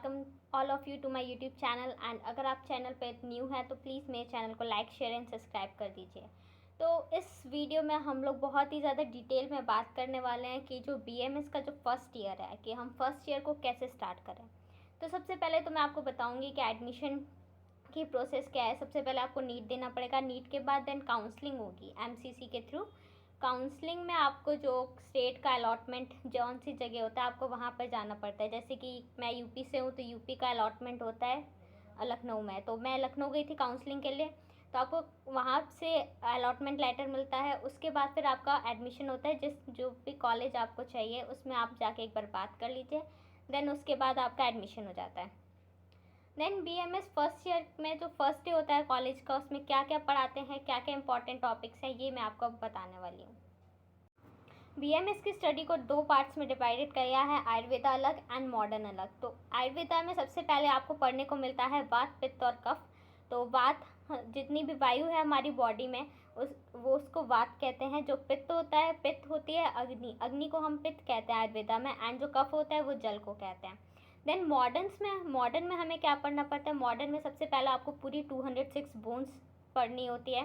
Welcome all of you to my YouTube channel. And अगर आप channel पे new हैं तो प्लीज़ मेरे चैनल को लाइक शेयर एंड सब्सक्राइब कर दीजिए। तो इस वीडियो में हम लोग बहुत ही ज़्यादा डिटेल में बात करने वाले हैं कि जो बीएमएस का जो फर्स्ट ईयर है कि हम फर्स्ट ईयर को कैसे स्टार्ट करें। तो सबसे पहले तो मैं आपको बताऊँगी कि एडमिशन की प्रोसेस क्या है। सबसे पहले आपको नीट देना पड़ेगा, नीट के बाद देन काउंसलिंग होगी एमसीसी के थ्रू। काउंसलिंग में आपको जो स्टेट का अलॉटमेंट जौन सी जगह होता है आपको वहाँ पर जाना पड़ता है। जैसे कि मैं यूपी से हूँ तो यूपी का अलॉटमेंट होता है लखनऊ में, तो मैं लखनऊ गई थी काउंसलिंग के लिए। तो आपको वहाँ से अलॉटमेंट लेटर मिलता है, उसके बाद फिर आपका एडमिशन होता है। जो भी कॉलेज आपको चाहिए उसमें आप जाके एक बार बात कर लीजिए, देन उसके बाद आपका एडमिशन हो जाता है। देन बीएमएस फर्स्ट ईयर में जो फर्स्ट डे होता है कॉलेज का, उसमें क्या क्या पढ़ाते हैं, क्या क्या इंपॉर्टेंट टॉपिक्स हैं, ये मैं आपको अब बताने वाली हूँ। बीएमएस की स्टडी को दो पार्ट्स में डिवाइडेड किया है, आयुर्वेदा अलग एंड मॉडर्न अलग। तो आयुर्वेदा में सबसे पहले आपको पढ़ने को मिलता है वात, पित्त और कफ। तो वात जितनी भी वायु है हमारी बॉडी में उसको वात कहते हैं। जो पित्त होता है, पित्त होती है अग्नि, अग्नि को हम पित्त कहते हैं आयुर्वेदा में। एंड जो कफ होता है वो जल को कहते हैं। देन मॉडर्न में हमें क्या पढ़ना पड़ता है। मॉडर्न में सबसे पहले आपको पूरी 206 बोन्स पढ़नी होती है।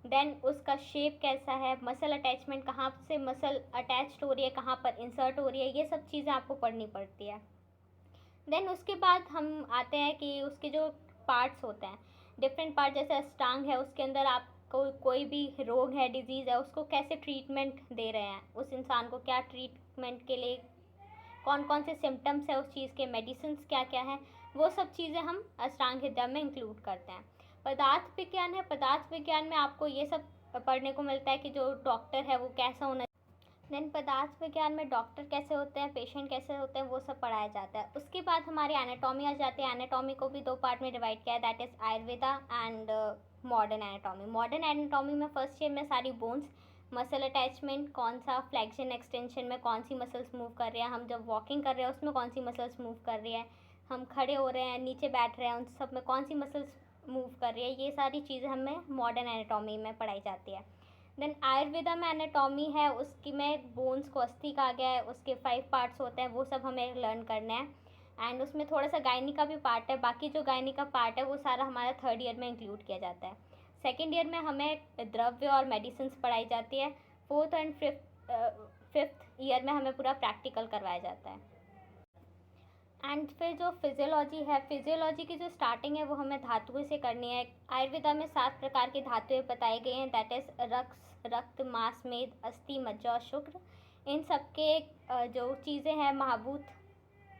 देन उसका शेप कैसा है, मसल अटैचमेंट कहाँ से मसल अटैच्ड हो रही है, कहाँ पर इंसर्ट हो रही है, ये सब चीज़ें आपको पढ़नी पड़ती है। देन उसके बाद हम आते हैं कि उसके जो पार्ट्स होते हैं, डिफरेंट पार्ट, जैसे अष्टांग है, उसके अंदर आपको कोई भी रोग है, डिजीज़ है, उसको कैसे ट्रीटमेंट दे रहे हैं, उस इंसान को क्या ट्रीटमेंट के लिए कौन कौन से सिम्टम्स है उस चीज़ के, मेडिसिन क्या क्या हैं, वो सब चीज़ें हम अष्टांग हृदय में इंक्लूड करते हैं। पदार्थ विज्ञान है, पदार्थ विज्ञान में आपको ये सब पढ़ने को मिलता है कि जो डॉक्टर है वो कैसा होना। देन पदार्थ विज्ञान में डॉक्टर कैसे होते हैं, पेशेंट कैसे होते हैं, वो सब पढ़ाया जाता है। उसके बाद हमारी एनाटॉमी आ जाती है। एनाटॉमी को भी दो पार्ट में डिवाइड किया है, that is Ayurveda and modern anatomy. Modern anatomy में फर्स्ट ईयर में सारी बोन्स, मसल अटैचमेंट, कौन सा फ्लेक्शन एक्सटेंशन में कौन सी मसल्स मूव कर रही हैं, हम जब वॉकिंग कर रहे हैं उसमें कौन सी मसल्स मूव कर रही है, हम खड़े हो रहे हैं, नीचे बैठ रहे हैं, उन सब में कौन सी मसल्स मूव कर रही है, ये सारी चीज़ें हमें मॉडर्न एनाटॉमी में पढ़ाई जाती है। देन आयुर्वेदा में एनाटॉमी है, उसकी में बोन्स को अस्थि कहा गया है, उसके 5 पार्ट्स होते हैं, वो सब हमें लर्न करने हैं। एंड उसमें थोड़ा सा गायनी का भी पार्ट है, बाकी जो गायनी का पार्ट है वो सारा हमारा थर्ड ईयर में इंक्लूड किया जाता है। सेकेंड ईयर में हमें द्रव्य और मेडिसिन पढ़ाई जाती है। फोर्थ एंड फिफ्थ ईयर में हमें पूरा प्रैक्टिकल करवाया जाता है। एंड फिर जो फिजियोलॉजी है, फिजियोलॉजी की जो स्टार्टिंग है वो हमें धातुओं से करनी है। आयुर्वेदा में 7 प्रकार की धातुएं बताई गई हैं, दैट इज़ रक्त, मांस, मेद, अस्थि, मज्जा और शुक्र। इन सब के जो चीज़ें हैं, महाभूत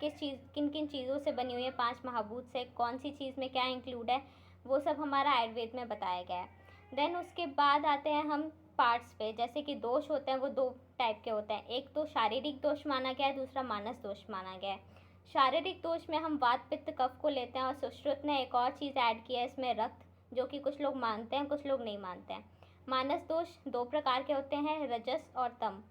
किन किन चीज़ों से बनी हुई है, 5 महाभूत से कौन सी चीज़ में क्या इंक्लूड है, वो सब हमारा आयुर्वेद में बताया गया है। देन उसके बाद आते हैं हम पार्ट्स पे। जैसे कि दोष होते हैं वो 2 टाइप के होते हैं, एक तो शारीरिक दोष माना गया है, दूसरा मानस दोष माना गया है। शारीरिक दोष में हम वात, पित्त, कफ को लेते हैं, और सुश्रुत ने एक और चीज़ ऐड की है इसमें, रक्त, जो कि कुछ लोग मानते हैं कुछ लोग नहीं मानते हैं। मानस दोष 2 प्रकार के होते हैं, रजस और तम।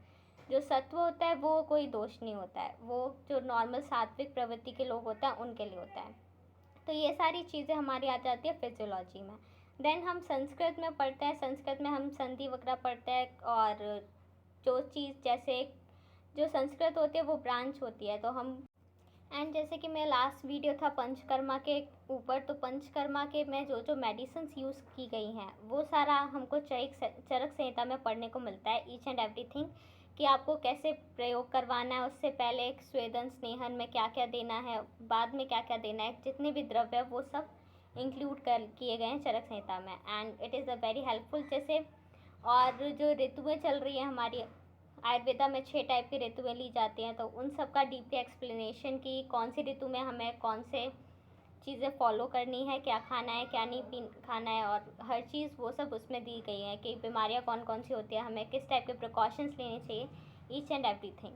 जो सत्व होता है वो कोई दोष नहीं होता है, वो जो नॉर्मल सात्विक प्रवृत्ति के लोग होते हैं उनके लिए होता है। तो ये सारी चीज़ें हमारी आ जाती है फिजियोलॉजी में। देन हम संस्कृत में पढ़ते हैं, संस्कृत में हम संधि वगैरह पढ़ते हैं। और जो चीज़ जैसे जो संस्कृत होती है वो ब्रांच होती है, तो हम एंड जैसे कि मेरा लास्ट वीडियो था पंचकर्मा के ऊपर, तो पंचकर्मा के में जो जो मेडिसिन यूज़ की गई हैं वो सारा हमको चरक संहिता में पढ़ने को मिलता है, ईच एंड एवरीथिंग, कि आपको कैसे प्रयोग करवाना है, उससे पहले एक स्वेदन स्नेहन में क्या क्या देना है, बाद में क्या क्या देना है, जितने भी द्रव्य है वो सब इंक्लूड कर किए गए हैं चरक संहिता में। And it is a very helpful. जैसे और जो ऋतुएँ चल रही हैं हमारी आयुर्वेदा में 6 टाइप की ऋतुएं ली जाती हैं, तो उन सब का डीपली एक्सप्लेनेशन की कौन सी ऋतु में हमें कौन से चीज़ें फॉलो करनी है, क्या खाना है क्या नहीं खाना है, और हर चीज़ वो सब उसमें दी गई है कि बीमारियां कौन कौन सी होती है, हमें किस टाइप के प्रिकॉशंस लेने चाहिए, each and everything.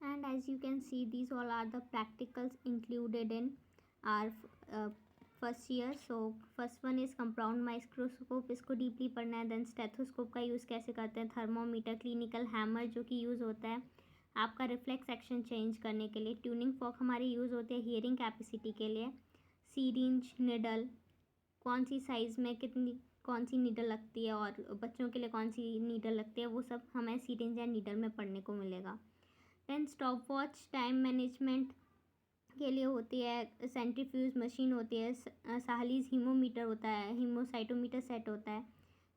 And as you can see, these all are the practicals included in our first year. So first one is compound microscope, इसको डीपली पढ़ना है। देन स्टेथोस्कोप का यूज़ कैसे करते हैं, थर्मोमीटर, क्लिनिकल हैमर जो कि use होता है आपका रिफ्लेक्स एक्शन चेंज करने के लिए, ट्यूनिंग फॉक हमारी यूज़ होती है हियरिंग कैपेसिटी के लिए, सीरिंज, निडल, कौन सी साइज़ में कितनी कौन सी नीडल लगती है, और बच्चों के लिए कौन सी नीडल लगती है, वो सब हमें सीरिंज या नीडल में पढ़ने को मिलेगा। Then stop watch time management के लिए होती है, सेंट्रीफ्यूज मशीन होती है, साहलीज हीमोमीटर होता है, हीमोसाइटोमीटर सेट होता है,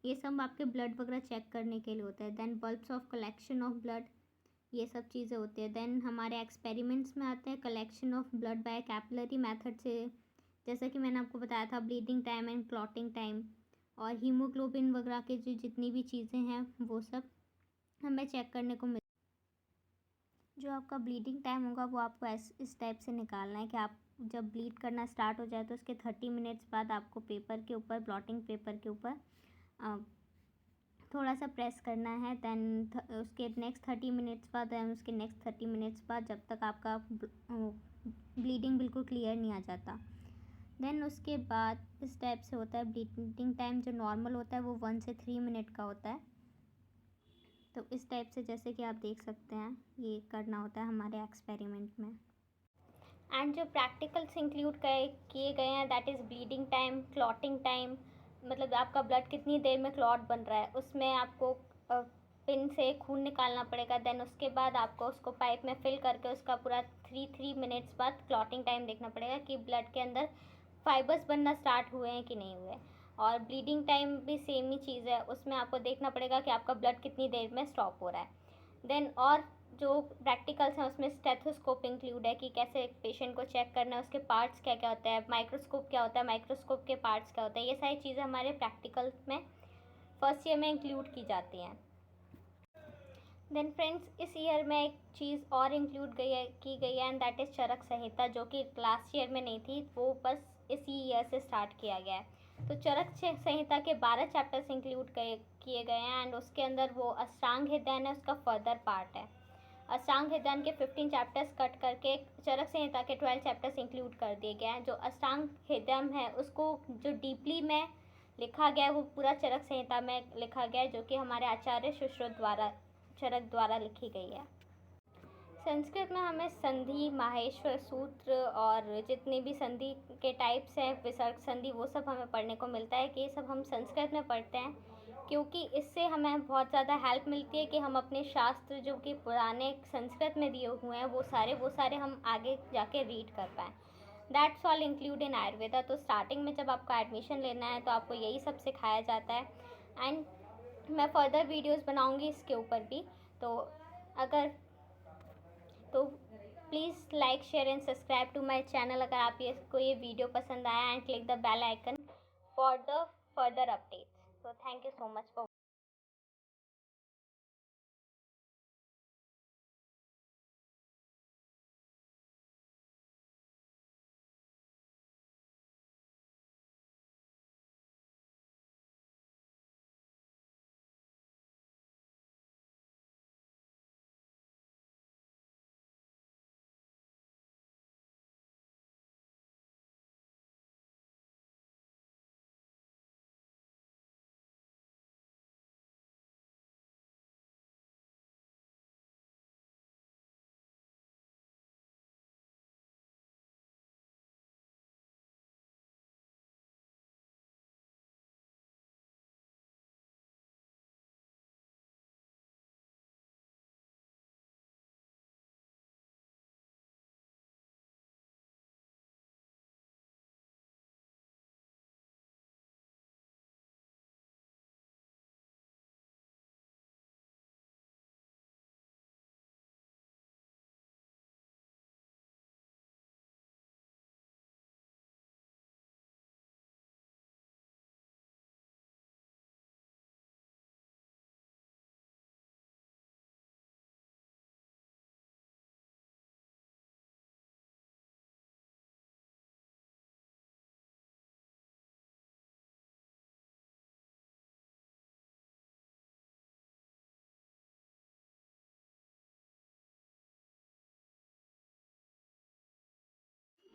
ये सब आपके ब्लड वगैरह चेक करने के लिए होता है। Then bulbs of collection of blood, ये सब चीज़ें होती है। देन हमारे एक्सपेरिमेंट्स में आते हैं collection of blood bye capillary method से, जैसा कि मैंने आपको बताया था bleeding time and clotting time, और हीमोग्लोबिन वगैरह के जो जितनी भी चीज़ें हैं वो सब हमें चेक करने को मिल। जो आपका ब्लीडिंग टाइम होगा वो आपको इस टाइप से निकालना है कि आप जब ब्लीड करना स्टार्ट हो जाए तो उसके 30 मिनट्स बाद आपको पेपर के ऊपर, ब्लॉटिंग पेपर के ऊपर थोड़ा सा प्रेस करना है। दैन उसके नेक्स्ट 30 मिनट्स बाद, दैन उसके नेक्स्ट 30 मिनट्स बाद, जब तक आपका ब्लीडिंग बिल्कुल क्लियर नहीं आ जाता। देन उसके बाद इस टाइप से होता है। ब्लीडिंग टाइम जो नॉर्मल होता है वो 1 से 3 मिनट का होता है। तो इस टाइप से जैसे कि आप देख सकते हैं ये करना होता है हमारे एक्सपेरिमेंट में। एंड जो प्रैक्टिकल्स इंक्लूड किए गए हैं that is bleeding time, clotting time, मतलब आपका ब्लड कितनी देर में क्लॉट बन रहा है, उसमें आपको पिन से खून निकालना पड़ेगा। देन उसके बाद आपको उसको पाइप में फिल करके उसका पूरा 3 मिनट्स बाद क्लॉटिंग टाइम देखना पड़ेगा कि ब्लड के अंदर फाइबर्स बनना स्टार्ट हुए हैं कि नहीं हुए। और ब्लीडिंग टाइम भी सेम ही चीज़ है, उसमें आपको देखना पड़ेगा कि आपका ब्लड कितनी देर में स्टॉप हो रहा है। देन और जो प्रैक्टिकल्स हैं उसमें स्टेथोस्कोप इंक्लूड है कि कैसे एक पेशेंट को चेक करना है, उसके पार्ट्स क्या क्या होता है, माइक्रोस्कोप क्या होता है, माइक्रोस्कोप के पार्ट्स क्या होते हैं, ये सारी चीज़ें हमारे प्रैक्टिकल में फर्स्ट ईयर में इंक्लूड की जाती हैं। देन फ्रेंड्स इस ईयर में एक चीज़ और इंक्लूड की गई है एंड दैट इज़ चरक संहिता, जो कि लास्ट ईयर में नहीं थी, वो बस इसी ईयर से स्टार्ट किया गया है। तो चरक संहिता के 12 चैप्टर्स इंक्लूड किए गए हैं एंड उसके अंदर वो अष्टांग हृदयन है, उसका फर्दर पार्ट है। अष्टांग हृदयन के 15 चैप्टर्स कट करके चरक संहिता के 12 चैप्टर्स इंक्लूड कर दिए गए हैं। जो अष्टांग हृदयन है उसको जो डीपली में लिखा गया है वो पूरा चरक संहिता में लिखा गया है, जो कि हमारे आचार्य सुश्रुत चरक द्वारा लिखी गई है। संस्कृत में हमें संधि, माहेश्वर सूत्र और जितने भी संधि के टाइप्स हैं, विसर्ग संधि, वो सब हमें पढ़ने को मिलता है कि ये सब हम संस्कृत में पढ़ते हैं, क्योंकि इससे हमें बहुत ज़्यादा हेल्प मिलती है कि हम अपने शास्त्र जो कि पुराने संस्कृत में दिए हुए हैं वो सारे हम आगे जाके रीड कर पाएँ। That's all include in Ayurveda. तो स्टार्टिंग में जब आपका एडमिशन लेना है तो आपको यही सब सिखाया जाता है एंड मैं फर्दर वीडियोस बनाऊंगी इसके ऊपर भी। तो अगर तो please like, share and subscribe to my channel अगर आपको ये वीडियो पसंद आया, and click the bell icon for the further updates. So thank you so much for